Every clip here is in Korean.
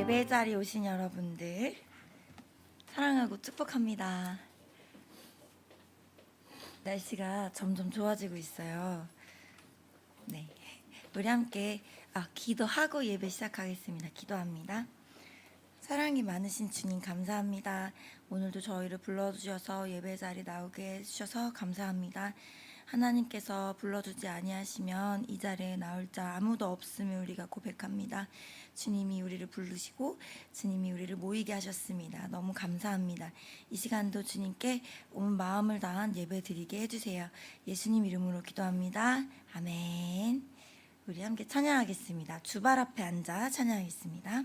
예배 자리에 오신 여러분들 사랑하고 축복합니다. 날씨가 점점 좋아지고 있어요. 네, 우리 함께 기도하고 예배 시작하겠습니다. 기도합니다. 사랑이 많으신 주님 감사합니다. 오늘도 저희를 불러주셔서 예배 자리 나오게 해주셔서 감사합니다. 하나님께서 불러주지 아니하시면 이 자리에 나올 자 아무도 없음을 우리가 고백합니다. 주님이 우리를 부르시고 주님이 우리를 모이게 하셨습니다. 너무 감사합니다. 이 시간도 주님께 온 마음을 다한 예배 드리게 해주세요. 예수님 이름으로 기도합니다. 아멘. 우리 함께 찬양하겠습니다. 주발 앞에 앉아 찬양하겠습니다.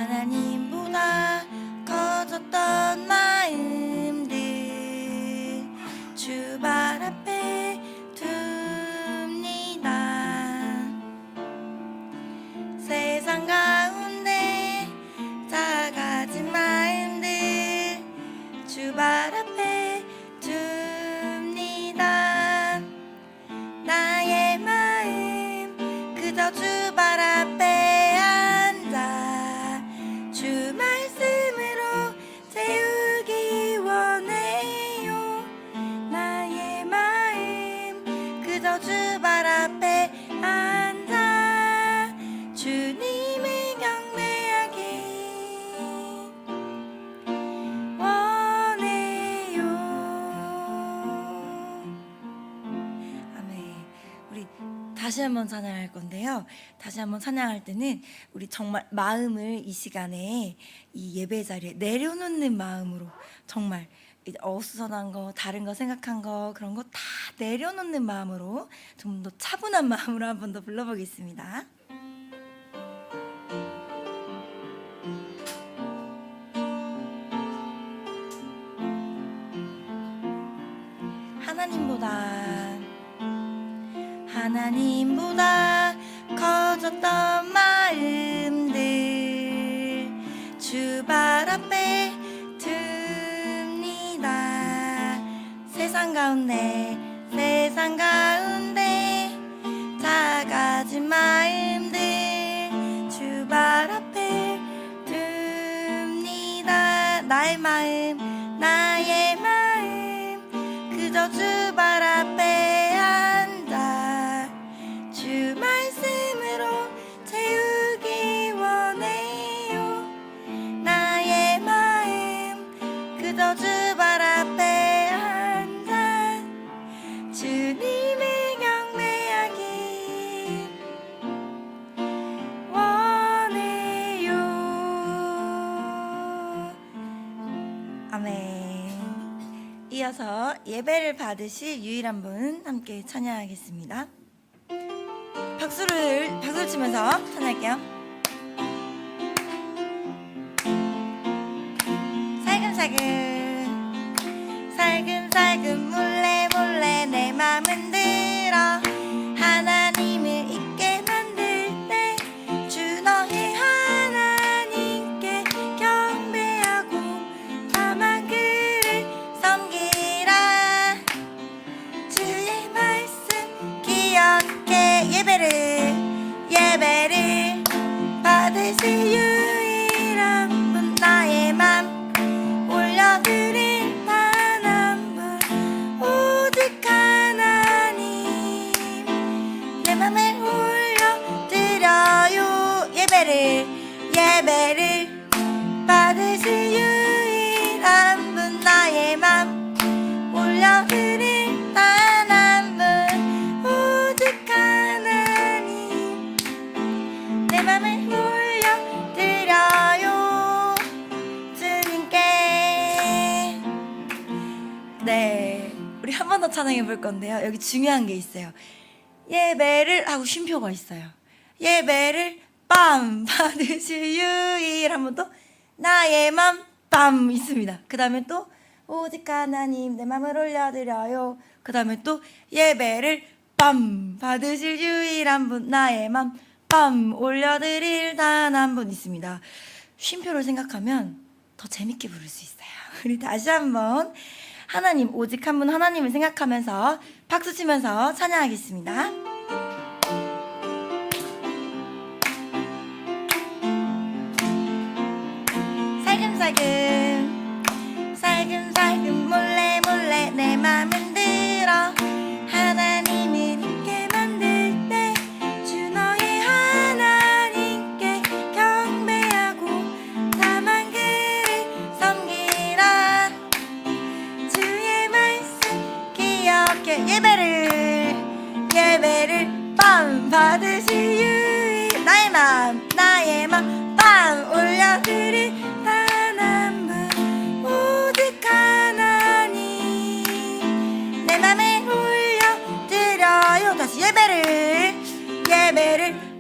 하나님보다 커졌던 마음들 주발 앞에 둡니다. 세상 가운데 작아진 마음들 주발 앞에 둡니다. 나의 마음 그저 주발 앞에 주 말씀으로 채우기 원해요. 나의 마음 그저 주발 앞에 앉아 주님을 경배하기 원해요. 아멘. 우리 다시 한번 찬양할 건데요. 다시 한번 찬양할 때는 우리 정말 마음을 이 시간에 이 예배 자리에 내려놓는 마음으로 정말 이제 어수선한 거, 다른 거 생각한 거 그런 거 다 내려놓는 마음으로 좀 더 차분한 마음으로 한 번 더 불러보겠습니다. 하나님보다 커졌던 마음들 주발 앞에 둡니다. 세상 가운데 작아진 마음들 주발 앞에 둡니다. 나의 마음 그저 주발 앞에 앉아 주 말씀으로 채우기 원해요. 나의 마음 그저 주발 앞에 앉아 주님을 경배하기 원해요. 아멘. 이어서 예배를 받으실 유일한 분 함께 찬양하겠습니다. 박수를 치면서 찬양할게요. 살금살금 몰래 내 맘은 들어 하나님을 잊게 만들 때 주 너의 하나님께 경배하고 나만 그를 섬기라. 주의 말씀 기억해 예배를 받으실 유일한 분 나의 맘 올려드릴 단 한 분 오직 하나님 내 맘을 올려드려요. 예배를 받으실 유일한 분 나의 맘 올려드릴 단 한 분 오직 하나님 내 맘을 올려드려요 주님께. 네, 우리 한 번 더 찬양해 볼 건데요. 여기 중요한 게 있어요. 예배를 하고 쉼표가 있어요. 예배를 빰 받으실 유일 한 번 또 나의 맘 빰 있습니다. 그 다음에 또 오직 하나님 내 맘을 올려드려요. 그 다음에 또 예배를 빰 받으실 유일한 분 나의 맘 올려드릴 단 한 분 있습니다. 쉼표를 생각하면 더 재밌게 부를 수 있어요. 우리 다시 한번 하나님, 오직 한 분 하나님을 생각하면서 박수 치면서 찬양하겠습니다. 살금살금 살금살금 몰래 몰래 내 맘은 들어 하나님을 잊게 만들 때 주 너의 하나님께 경배하고 다만 그를 섬기라. 주의 말씀 기억해 예배를 밤 받으실 유일 나의 맘 밤 올려드릴 오직 하나님 내 맘에 올려드려요. 다시 예배를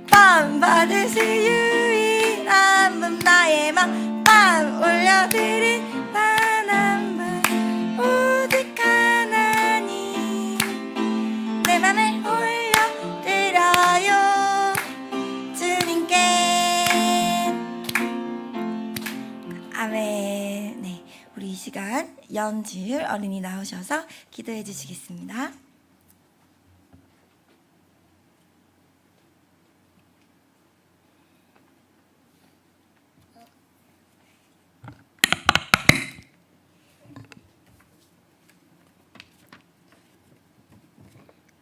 밤 받으실 유일한 분 나의 맘 밤 올려드릴 단한 분 오직 하나님 내 맘에 올려드려요. 주님께 아멘. 네, 우리 이 시간 연지율 어린이 나오셔서 기도해 주시겠습니다.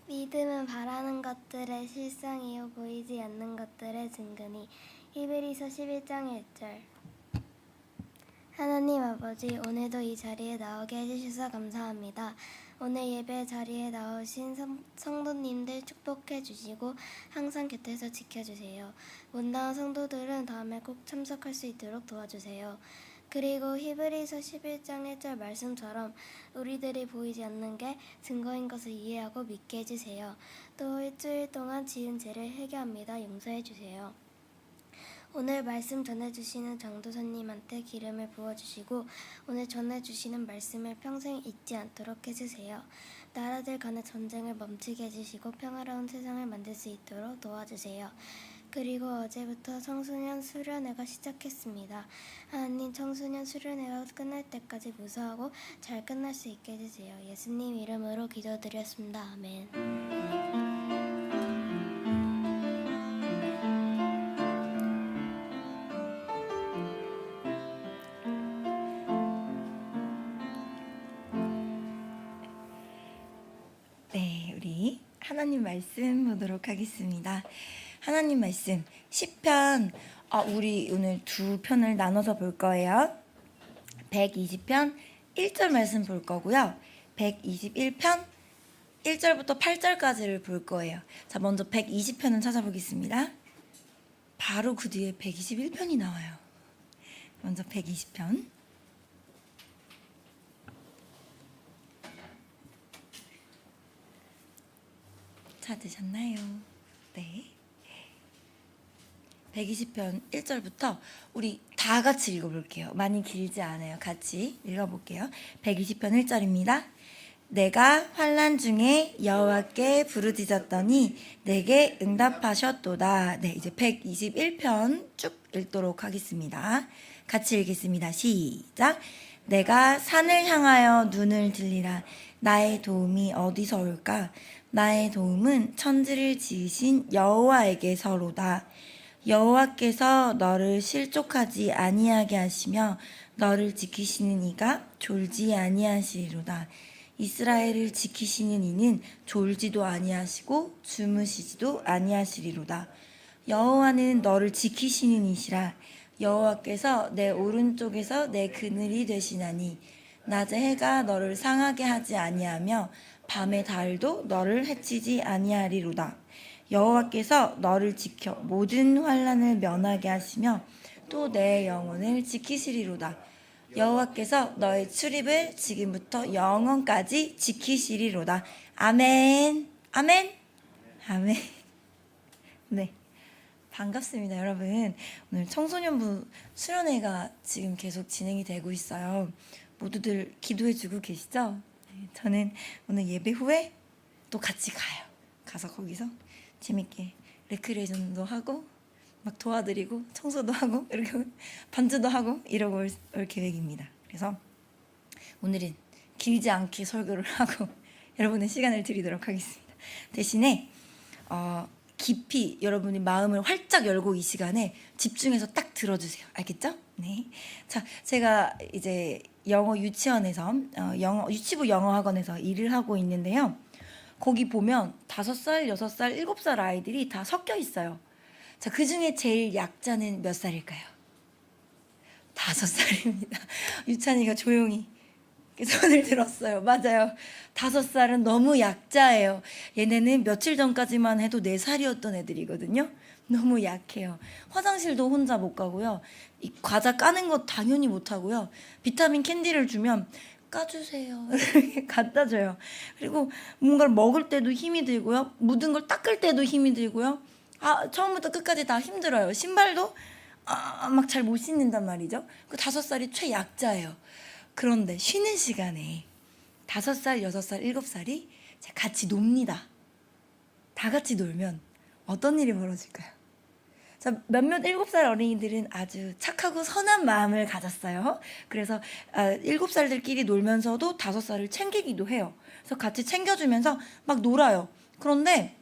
믿음은 바라는 것들의 실상이요 보이지 않는 것들의 증거니. 히브리서 11장 1절. 하나님 아버지, 오늘도 이 자리에 나오게 해주셔서 감사합니다. 오늘 예배 자리에 나오신 성도님들 축복해 주시고 항상 곁에서 지켜주세요. 못 나온 성도들은 다음에 꼭 참석할 수 있도록 도와주세요. 그리고 히브리서 11장 1절 말씀처럼 우리들이 보이지 않는 게 증거인 것을 이해하고 믿게 해주세요. 또 일주일 동안 지은 죄를 회개합니다. 용서해 주세요. 오늘 말씀 전해주시는 장도사님한테 기름을 부어주시고 오늘 전해주시는 말씀을 평생 잊지 않도록 해주세요. 나라들 간의 전쟁을 멈추게 해주시고 평화로운 세상을 만들 수 있도록 도와주세요. 그리고 어제부터 청소년 수련회가 시작했습니다. 하나님, 청소년 수련회가 끝날 때까지 무사하고 잘 끝날 수 있게 해주세요. 예수님 이름으로 기도드렸습니다. 아멘. 네, 우리 하나님 말씀 보도록 하겠습니다. 하나님 말씀 시편 우리 오늘 두 편을 나눠서 볼 거예요. 120편 1절 말씀 볼 거고요. 121편 1절부터 8절까지를 볼 거예요. 자, 먼저 120편을 찾아보겠습니다. 바로 그 뒤에 121편이 나와요. 먼저 120편. 찾으셨나요? 네. 120편 1절부터 우리 다 같이 읽어볼게요. 많이 길지 않아요. 같이 읽어볼게요. 120편 1절입니다. 내가 환난 중에 여호와께 부르짖었더니 내게 응답하셨도다. 네, 이제 121편 쭉 읽도록 하겠습니다. 같이 읽겠습니다. 시작. 내가 산을 향하여 눈을 들리라. 나의 도움이 어디서 올까? 나의 도움은 천지를 지으신 여호와에게서로다. 여호와께서 너를 실족하지 아니하게 하시며 너를 지키시는 이가 졸지 아니하시리로다. 이스라엘을 지키시는 이는 졸지도 아니하시고 주무시지도 아니하시리로다. 여호와는 너를 지키시는 이시라. 여호와께서 내 오른쪽에서 내 그늘이 되시나니 낮에 해가 너를 상하게 하지 아니하며 밤의 달도 너를 해치지 아니하리로다. 여호와께서 너를 지켜 모든 환난을 면하게 하시며 또 내 영혼을 지키시리로다. 여호와께서 너의 출입을 지금부터 영원까지 지키시리로다. 아멘. 아멘. 아멘. 네. 반갑습니다, 여러분. 오늘 청소년부 수련회가 지금 계속 진행이 되고 있어요. 모두들 기도해주고 계시죠? 네, 저는 오늘 예배 후에 또 같이 가요. 가서 거기서 재밌게 레크레이션도 하고 막 도와드리고 청소도 하고 이렇게 반주도 하고 이러고 올 계획입니다. 그래서 오늘은 길지 않게 설교를 하고 여러분의 시간을 드리도록 하겠습니다. 대신에 깊이 여러분이 마음을 활짝 열고 이 시간에 집중해서 딱 들어주세요. 알겠죠? 네. 자, 제가 이제 영어 유치원에서 유치부 영어 학원에서 일을 하고 있는데요. 거기 보면 5살, 6살, 7살 아이들이 다 섞여 있어요. 자, 그 중에 제일 약자는 몇 살일까요? 5살입니다. 유찬이가 조용히 손을 들었어요. 맞아요. 5살은 너무 약자예요. 얘네는 며칠 전까지만 해도 4살이었던 애들이거든요. 너무 약해요. 화장실도 혼자 못 가고요. 이 과자 까는 거 당연히 못 하고요. 비타민 캔디를 주면 까주세요. 이렇게 갖다 줘요. 그리고 뭔가를 먹을 때도 힘이 들고요. 묻은 걸 닦을 때도 힘이 들고요. 처음부터 끝까지 다 힘들어요. 신발도 막 잘 못 신는단 말이죠. 그 5살이 최약자예요. 그런데 쉬는 시간에 5살, 6살, 7살이 같이 놉니다. 다 같이 놀면 어떤 일이 벌어질까요? 자, 몇몇 7살 어린이들은 아주 착하고 선한 마음을 가졌어요. 그래서 7살들끼리 놀면서도 5살을 챙기기도 해요. 그래서 같이 챙겨주면서 막 놀아요. 그런데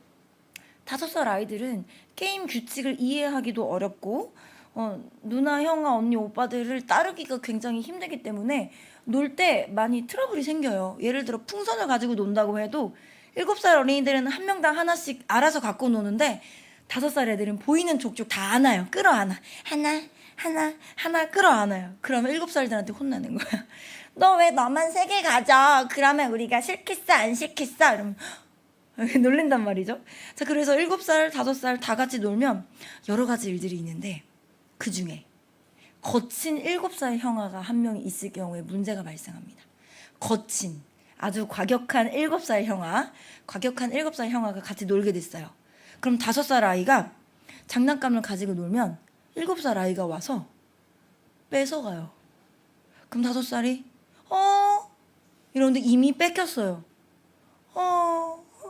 5살 아이들은 게임 규칙을 이해하기도 어렵고 누나, 형아, 언니, 오빠들을 따르기가 굉장히 힘들기 때문에 놀 때 많이 트러블이 생겨요. 예를 들어 풍선을 가지고 논다고 해도 7살 어린이들은 한 명당 하나씩 알아서 갖고 노는데 5살 애들은 보이는 족족 다 안아요. 끌어안아. 하나 끌어안아요. 그러면 7살들한테 혼나는 거야. 너 왜 너만 3개 가져? 그러면 우리가 싫겠어 안 싫겠어? 이러면 놀린단 말이죠. 자, 그래서 7살, 5살 다 같이 놀면 여러 가지 일들이 있는데 그 중에 거친 7살 형아가 한 명이 있을 경우에 문제가 발생합니다. 거친 아주 과격한 7살 형아가 같이 놀게 됐어요. 그럼 5살 아이가 장난감을 가지고 놀면 7살 아이가 와서 뺏어가요. 그럼 5살이 이러는데 이미 뺏겼어요.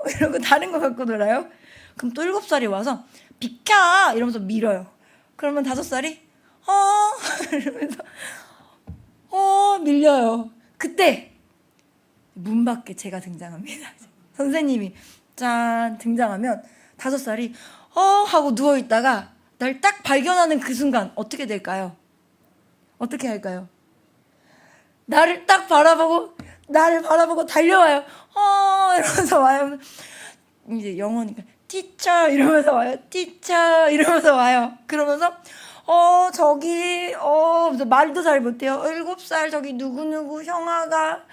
이러고 다른 거 갖고 놀아요. 그럼 또 7살이 와서 비켜! 이러면서 밀어요. 그러면 5살이 이러면서 밀려요. 그때 문 밖에 제가 등장합니다. 선생님이 짠 등장하면 5살이 하고 누워있다가 날 딱 발견하는 그 순간 어떻게 될까요? 어떻게 할까요? 나를 바라보고 달려와요. 이러면서 와요. 이제 영어니까 티처 이러면서 와요. 티처 이러면서 와요. 그러면서 저기 말도 잘 못해요. 7살 저기 누구누구 형아가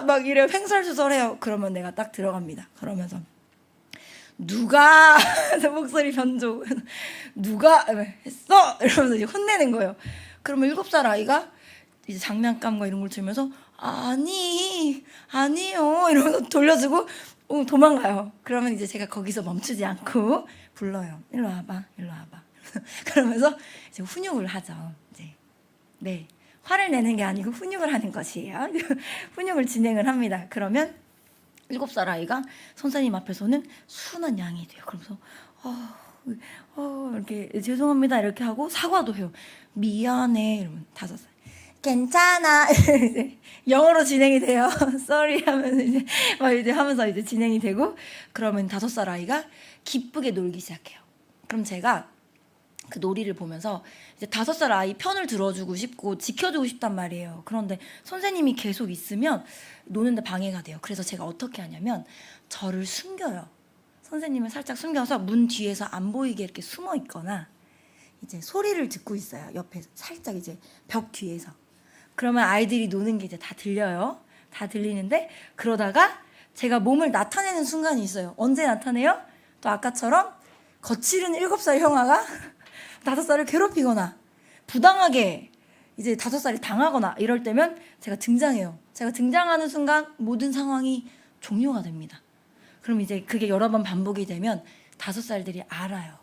막 이래 횡설수설해요. 그러면 내가 딱 들어갑니다. 그러면서 누가 목소리 변조 누가 했어? 이러면서 이제 혼내는 거예요. 그러면 7살 아이가 이제 장난감과 이런 걸 들면서 아니요 이러면서 돌려주고 도망가요. 그러면 이제 제가 거기서 멈추지 않고 불러요. 일로 와봐. 그러면서 이제 훈육을 하죠. 이제 네, 화를 내는 게 아니고 훈육을 하는 것이에요. 훈육을 진행을 합니다. 그러면 7살 아이가 선생님 앞에서는 순한 양이 돼요. 그러면서 이렇게 죄송합니다 이렇게 하고 사과도 해요. 미안해 이러면 5살 괜찮아 영어로 진행이 돼요. sorry 하면 이제 막 이제 하면서 이제 진행이 되고 그러면 5살 아이가 기쁘게 놀기 시작해요. 그럼 제가 그 놀이를 보면서 이제 5살 아이 편을 들어주고 싶고 지켜주고 싶단 말이에요. 그런데 선생님이 계속 있으면 노는데 방해가 돼요. 그래서 제가 어떻게 하냐면 저를 숨겨요. 선생님을 살짝 숨겨서 문 뒤에서 안 보이게 이렇게 숨어 있거나 이제 소리를 듣고 있어요. 옆에 살짝 이제 벽 뒤에서. 그러면 아이들이 노는 게 이제 다 들려요. 다 들리는데 그러다가 제가 몸을 나타내는 순간이 있어요. 언제 나타내요? 또 아까처럼 거칠은 7살 형아가 5살을 괴롭히거나 부당하게 이제 5살이 당하거나 이럴 때면 제가 등장해요. 제가 등장하는 순간 모든 상황이 종료가 됩니다. 그럼 이제 그게 여러 번 반복이 되면 5살들이 알아요.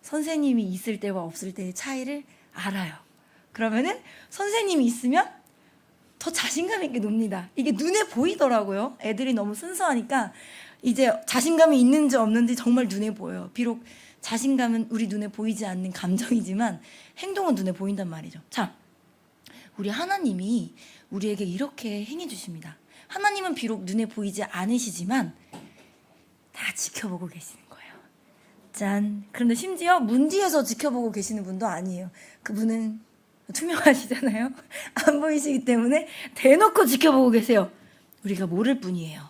선생님이 있을 때와 없을 때의 차이를 알아요. 그러면은 선생님이 있으면 더 자신감 있게 놉니다. 이게 눈에 보이더라고요. 애들이 너무 순수하니까 이제 자신감이 있는지 없는지 정말 눈에 보여요. 비록 자신감은 우리 눈에 보이지 않는 감정이지만 행동은 눈에 보인단 말이죠. 자, 우리 하나님이 우리에게 이렇게 행해 주십니다. 하나님은 비록 눈에 보이지 않으시지만 다 지켜보고 계시는 거예요. 짠. 그런데 심지어 문 뒤에서 지켜보고 계시는 분도 아니에요. 그분은 투명하시잖아요. 안 보이시기 때문에 대놓고 지켜보고 계세요. 우리가 모를 뿐이에요.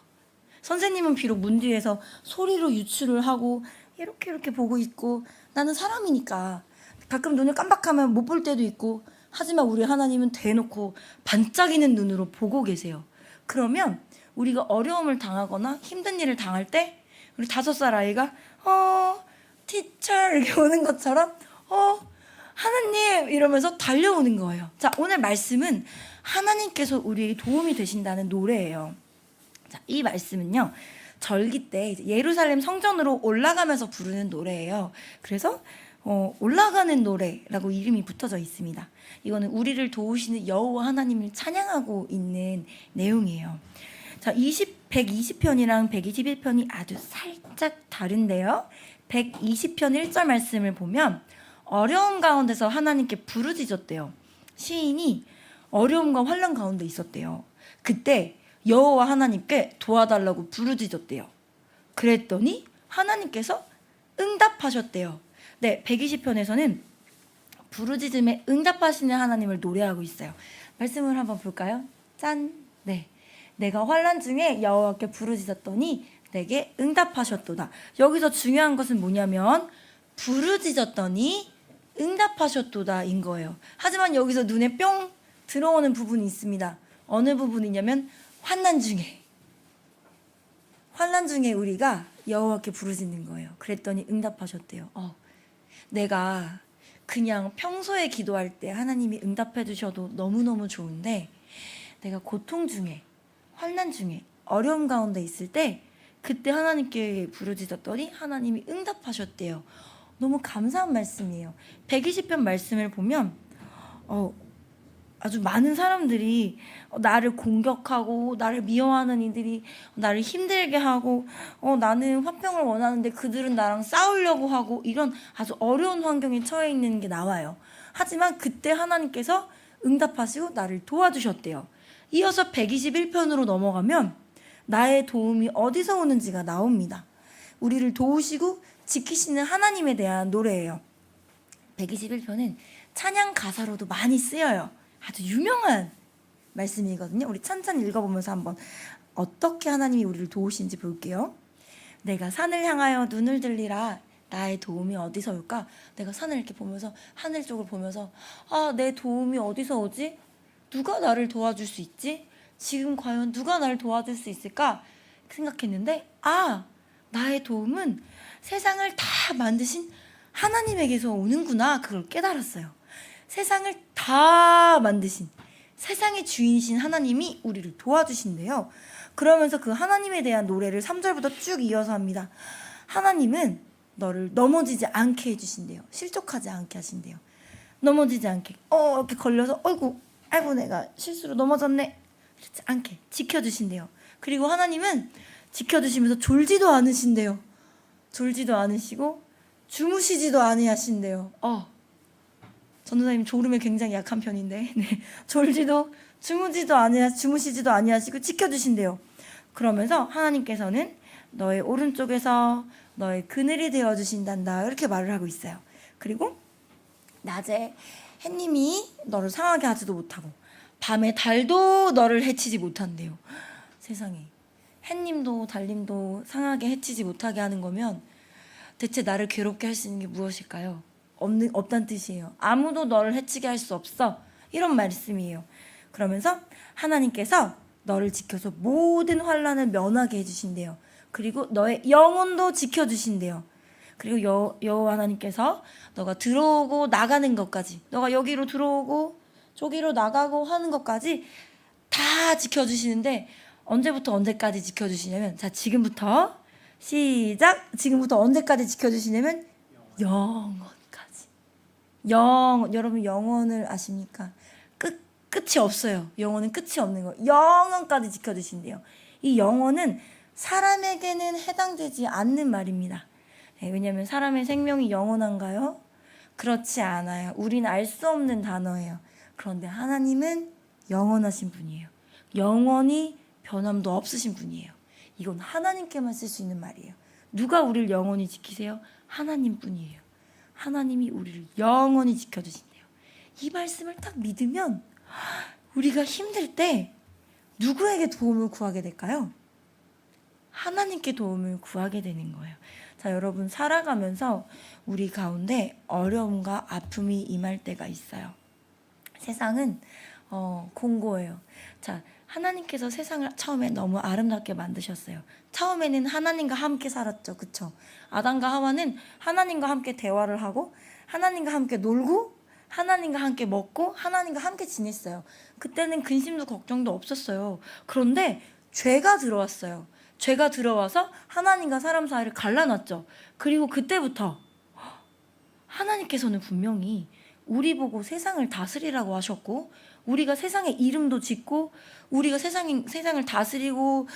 선생님은 비록 문 뒤에서 소리로 유출을 하고 이렇게 보고 있고, 나는 사람이니까 가끔 눈을 깜박하면 못 볼 때도 있고, 하지만 우리 하나님은 대놓고 반짝이는 눈으로 보고 계세요. 그러면 우리가 어려움을 당하거나 힘든 일을 당할 때 우리 5살 아이가 티처 이렇게 오는 것처럼 하나님 이러면서 달려오는 거예요. 자, 오늘 말씀은 하나님께서 우리에게 도움이 되신다는 노래예요. 자, 이 말씀은요, 절기 때 이제 예루살렘 성전으로 올라가면서 부르는 노래예요. 그래서 올라가는 노래라고 이름이 붙어져 있습니다. 이거는 우리를 도우시는 여호와 하나님을 찬양하고 있는 내용이에요. 자, 120편이랑 121편이 아주 살짝 다른데요. 120편 1절 말씀을 보면 어려움 가운데서 하나님께 부르짖었대요. 시인이 어려움과 환난 가운데 있었대요. 그때 여호와 하나님께 도와달라고 부르짖었대요. 그랬더니 하나님께서 응답하셨대요. 네, 120편에서는 부르짖음에 응답하시는 하나님을 노래하고 있어요. 말씀을 한번 볼까요? 짠. 네, 내가 환난 중에 여호와께 부르짖었더니 내게 응답하셨도다. 여기서 중요한 것은 뭐냐면 부르짖었더니 응답하셨도다인 거예요. 하지만 여기서 눈에 뿅 들어오는 부분이 있습니다. 어느 부분이냐면 환난 중에 우리가 여호와께 부르짖는 거예요. 그랬더니 응답하셨대요. 내가 그냥 평소에 기도할 때 하나님이 응답해 주셔도 너무너무 좋은데, 내가 고통 중에, 환난 중에, 어려움 가운데 있을 때 그때 하나님께 부르짖었더니 하나님이 응답하셨대요. 너무 감사한 말씀이에요. 120편 말씀을 보면 아주 많은 사람들이 나를 공격하고 나를 미워하는 이들이 나를 힘들게 하고 나는 화평을 원하는데 그들은 나랑 싸우려고 하고, 이런 아주 어려운 환경에 처해 있는 게 나와요. 하지만 그때 하나님께서 응답하시고 나를 도와주셨대요. 이어서 121편으로 넘어가면 나의 도움이 어디서 오는지가 나옵니다. 우리를 도우시고 지키시는 하나님에 대한 노래예요. 121편은 찬양 가사로도 많이 쓰여요. 아주 유명한 말씀이거든요. 우리 찬찬히 읽어보면서 한번 어떻게 하나님이 우리를 도우시는지 볼게요. 내가 산을 향하여 눈을 들리라. 나의 도움이 어디서 올까? 내가 산을 이렇게 보면서, 하늘 쪽을 보면서, 내 도움이 어디서 오지? 누가 나를 도와줄 수 있지? 지금 과연 누가 나를 도와줄 수 있을까? 생각했는데 나의 도움은 세상을 다 만드신 하나님에게서 오는구나. 그걸 깨달았어요. 세상을 다 만드신, 세상의 주인이신 하나님이 우리를 도와주신대요. 그러면서 그 하나님에 대한 노래를 3절부터 쭉 이어서 합니다. 하나님은 너를 넘어지지 않게 해주신대요. 실족하지 않게 하신대요. 넘어지지 않게, 이렇게 걸려서 아이고 내가 실수로 넘어졌네, 그렇지 않게 지켜주신대요. 그리고 하나님은 지켜주시면서 졸지도 않으신대요. 졸지도 않으시고 주무시지도 아니하신대요. 전도사님 졸음에 굉장히 약한 편인데, 졸지도 주무시지도 아니하시고 지켜주신대요. 그러면서 하나님께서는 너의 오른쪽에서 너의 그늘이 되어주신단다, 이렇게 말을 하고 있어요. 그리고 낮에 햇님이 너를 상하게 하지도 못하고 밤에 달도 너를 해치지 못한대요. 세상에, 햇님도 달님도 상하게 해치지 못하게 하는 거면 대체 나를 괴롭게 할 수 있는 게 무엇일까요? 없단 뜻이에요. 아무도 너를 해치게 할 수 없어, 이런 말씀이에요. 그러면서 하나님께서 너를 지켜서 모든 환난을 면하게 해주신대요. 그리고 너의 영혼도 지켜주신대요. 그리고 여호와 하나님께서 너가 들어오고 나가는 것까지, 너가 여기로 들어오고 저기로 나가고 하는 것까지 다 지켜주시는데, 언제부터 언제까지 지켜주시냐면, 자, 지금부터 시작. 지금부터 언제까지 지켜주시냐면 영원까지. 여러분 영원을 아십니까? 끝이 없어요. 영원은 끝이 없는 거예요. 영원까지 지켜주신대요. 이 영원은 사람에게는 해당되지 않는 말입니다. 네, 왜냐하면 사람의 생명이 영원한가요? 그렇지 않아요. 우리는 알 수 없는 단어예요. 그런데 하나님은 영원하신 분이에요. 영원히 변함도 없으신 분이에요. 이건 하나님께만 쓸 수 있는 말이에요. 누가 우리를 영원히 지키세요? 하나님뿐이에요. 하나님이 우리를 영원히 지켜주신대요. 이 말씀을 딱 믿으면 우리가 힘들 때 누구에게 도움을 구하게 될까요? 하나님께 도움을 구하게 되는 거예요. 자, 여러분 살아가면서 우리 가운데 어려움과 아픔이 임할 때가 있어요. 세상은 공고해요. 자, 하나님께서 세상을 처음에 너무 아름답게 만드셨어요. 처음에는 하나님과 함께 살았죠. 그쵸? 아담과 하와는 하나님과 함께 대화를 하고 하나님과 함께 놀고 하나님과 함께 먹고 하나님과 함께 지냈어요. 그때는 근심도 걱정도 없었어요. 그런데 죄가 들어왔어요. 죄가 들어와서 하나님과 사람 사이를 갈라놨죠. 그리고 그때부터 하나님께서는 분명히 우리 보고 세상을 다스리라고 하셨고 우리가 세상에 이름도 짓고 우리가 세상을 다스리고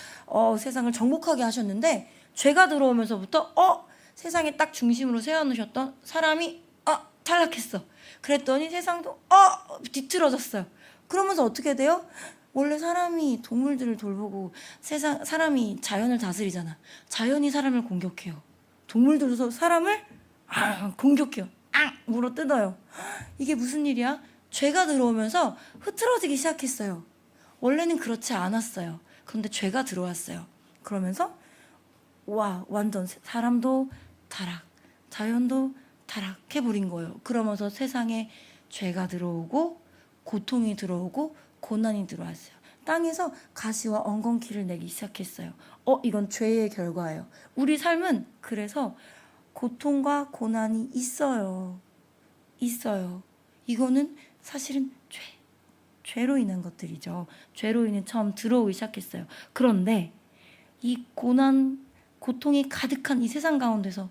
세상을 정복하게 하셨는데 죄가 들어오면서부터 세상에 딱 중심으로 세워놓으셨던 사람이 탈락했어. 그랬더니 세상도 뒤틀어졌어요. 그러면서 어떻게 돼요? 원래 사람이 동물들을 돌보고 사람이 자연을 다스리잖아. 자연이 사람을 공격해요. 동물들도 사람을 공격해요. 물어뜯어요. 이게 무슨 일이야? 죄가 들어오면서 흐트러지기 시작했어요. 원래는 그렇지 않았어요. 그런데 죄가 들어왔어요. 그러면서 완전 사람도 타락, 자연도 타락해버린 거예요. 그러면서 세상에 죄가 들어오고 고통이 들어오고 고난이 들어왔어요. 땅에서 가시와 엉겅퀴를 내기 시작했어요. 이건 죄의 결과예요. 우리 삶은 그래서 고통과 고난이 있어요. 이거는 사실은 죄로 인한 것들이죠. 죄로 인해 처음 들어오기 시작했어요. 그런데 이 고통이 가득한 이 세상 가운데서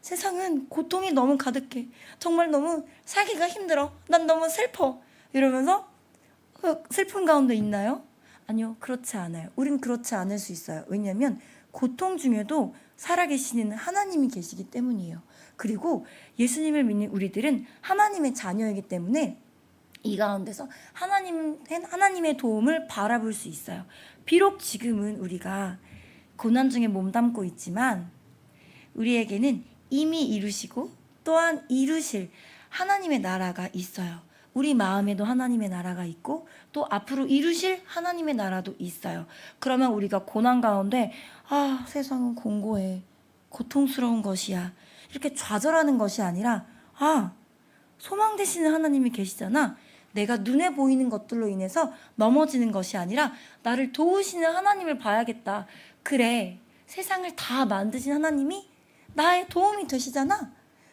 세상은 고통이 너무 가득해. 정말 너무 살기가 힘들어. 난 너무 슬퍼. 이러면서 슬픈 가운데 있나요? 아니요, 그렇지 않아요. 우린 그렇지 않을 수 있어요. 왜냐하면 고통 중에도 살아계시는 하나님이 계시기 때문이에요. 그리고 예수님을 믿는 우리들은 하나님의 자녀이기 때문에 이 가운데서 하나님의 도움을 바라볼 수 있어요. 비록 지금은 우리가 고난 중에 몸담고 있지만 우리에게는 이미 이루시고 또한 이루실 하나님의 나라가 있어요. 우리 마음에도 하나님의 나라가 있고 또 앞으로 이루실 하나님의 나라도 있어요. 그러면 우리가 고난 가운데 세상은 공고해, 고통스러운 것이야, 이렇게 좌절하는 것이 아니라 소망 되시는 하나님이 계시잖아. 내가 눈에 보이는 것들로 인해서 넘어지는 것이 아니라 나를 도우시는 하나님을 봐야겠다. 그래, 세상을 다 만드신 하나님이 나의 도움이 되시잖아.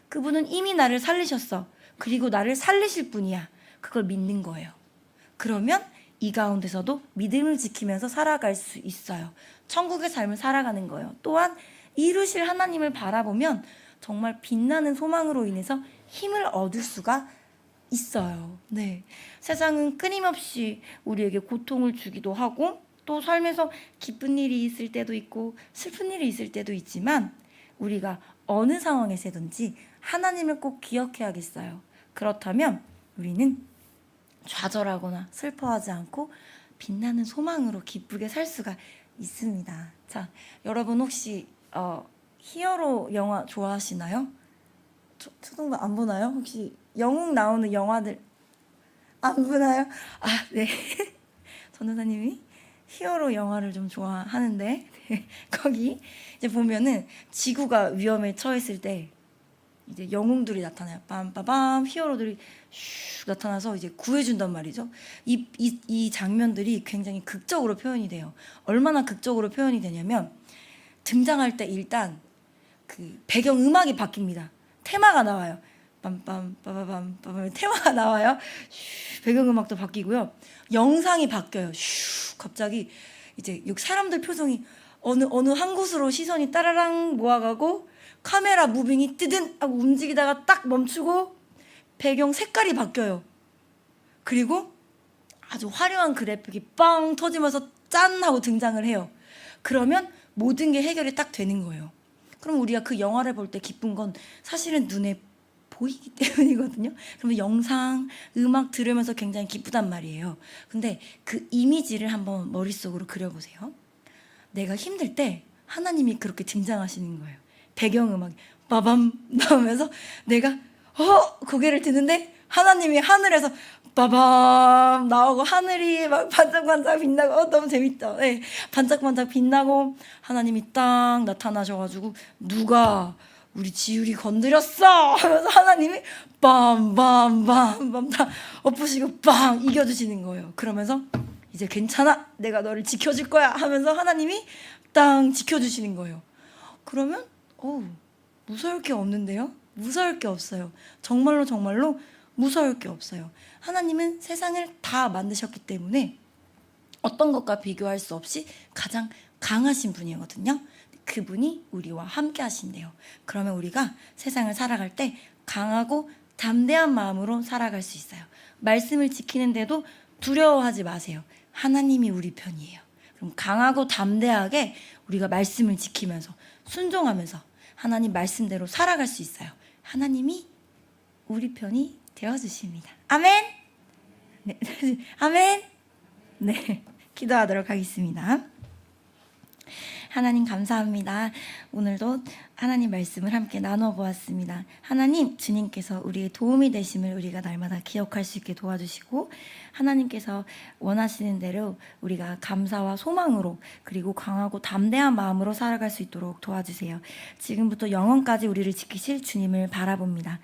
그분은 이미 나를 살리셨어. 그리고 나를 살리실 분이야. 그걸 믿는 거예요. 그러면 이 가운데서도 믿음을 지키면서 살아갈 수 있어요. 천국의 삶을 살아가는 거예요. 또한 이루실 하나님을 바라보면 정말 빛나는 소망으로 인해서 힘을 얻을 수가 있어요. 네. 세상은 끊임없이 우리에게 고통을 주기도 하고 또 삶에서 기쁜 일이 있을 때도 있고 슬픈 일이 있을 때도 있지만 우리가 어느 상황에서든지 하나님을 꼭 기억해야겠어요. 그렇다면 우리는 좌절하거나 슬퍼하지 않고 빛나는 소망으로 기쁘게 살 수가 있습니다. 자, 여러분 혹시 히어로 영화 좋아하시나요? 초등부 안 보나요? 혹시 영웅 나오는 영화들 안 보나요? 네. 전도사님이 히어로 영화를 좀 좋아하는데 거기 이제 보면은 지구가 위험에 처했을 때 이제 영웅들이 나타나요. 빰빠밤 히어로들이 슉 나타나서 이제 구해준단 말이죠. 이 장면들이 굉장히 극적으로 표현이 돼요. 얼마나 극적으로 표현이 되냐면 등장할 때 일단 그 배경 음악이 바뀝니다. 테마가 나와요. 빰빰빠바밤 테마가 나와요. 배경 음악도 바뀌고요. 영상이 바뀌어요. 갑자기 이제 사람들 표정이 어느 한 곳으로 시선이 따라랑 모아가고 카메라 무빙이 뜨든 하고 움직이다가 딱 멈추고 배경 색깔이 바뀌어요. 그리고 아주 화려한 그래픽이 빵 터지면서 짠 하고 등장을 해요. 그러면 모든 게 해결이 딱 되는 거예요. 그럼 우리가 그 영화를 볼 때 기쁜 건 사실은 눈에 보이기 때문이거든요. 그러면 영상, 음악 들으면서 굉장히 기쁘단 말이에요. 근데 그 이미지를 한번 머릿속으로 그려보세요. 내가 힘들 때 하나님이 그렇게 등장하시는 거예요. 배경음악이 빠밤 나오면서 내가 고개를 드는데 하나님이 하늘에서 빠밤 나오고 하늘이 막 반짝반짝 빛나고 너무 재밌다. 네, 반짝반짝 빛나고 하나님이 딱 나타나셔가지고 누가 우리 지율이 건드렸어 하면서 하나님이 빰빰빰빰 다 엎으시고 빵 이겨주시는 거예요. 그러면서 이제 괜찮아 내가 너를 지켜줄 거야 하면서 하나님이 땅 지켜주시는 거예요. 그러면 무서울 게 없는데요? 무서울 게 없어요. 정말로 정말로 무서울 게 없어요. 하나님은 세상을 다 만드셨기 때문에 어떤 것과 비교할 수 없이 가장 강하신 분이거든요. 그분이 우리와 함께 하신대요. 그러면 우리가 세상을 살아갈 때 강하고 담대한 마음으로 살아갈 수 있어요. 말씀을 지키는데도 두려워하지 마세요. 하나님이 우리 편이에요. 그럼 강하고 담대하게 우리가 말씀을 지키면서 순종하면서 하나님 말씀대로 살아갈 수 있어요. 하나님이 우리 편이 되어주십니다. 아멘. 네, 아멘. 네, 기도하도록 하겠습니다. 하나님 감사합니다. 오늘도 하나님 말씀을 함께 나눠보았습니다. 하나님, 주님께서 우리의 도움이 되심을 우리가 날마다 기억할 수 있게 도와주시고 하나님께서 원하시는 대로 우리가 감사와 소망으로 그리고 강하고 담대한 마음으로 살아갈 수 있도록 도와주세요. 지금부터 영원까지 우리를 지키실 주님을 바라봅니다.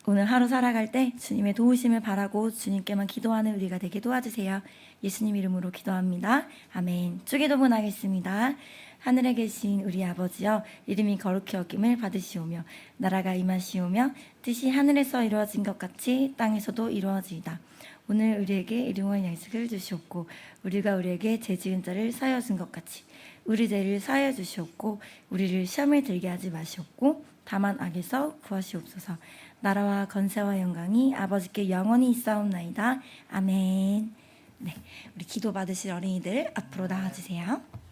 오늘 하루 살아갈 때 주님의 도우심을 바라고 주님께만 기도하는 우리가 되게 도와주세요. 예수님 이름으로 기도합니다. 아멘. 주기도문 하겠습니다. 하늘에 계신 우리 아버지여, 이름이 거룩히 여김을 받으시오며 나라가 임하시오며 뜻이 하늘에서 이루어진 것 같이 땅에서도 이루어지이다. 오늘 우리에게 일용할 양식을 주시옵고 우리가 우리에게 죄 지은 자를 사하여 준 것 같이 우리 죄를 사하여 주시옵고 우리를 시험에 들게 하지 마시옵고 다만 악에서 구하시옵소서. 나라와 건세와 영광이 아버지께 영원히 있사옵나이다. 아멘. 네, 우리 기도 받으실 어린이들 앞으로 나와주세요.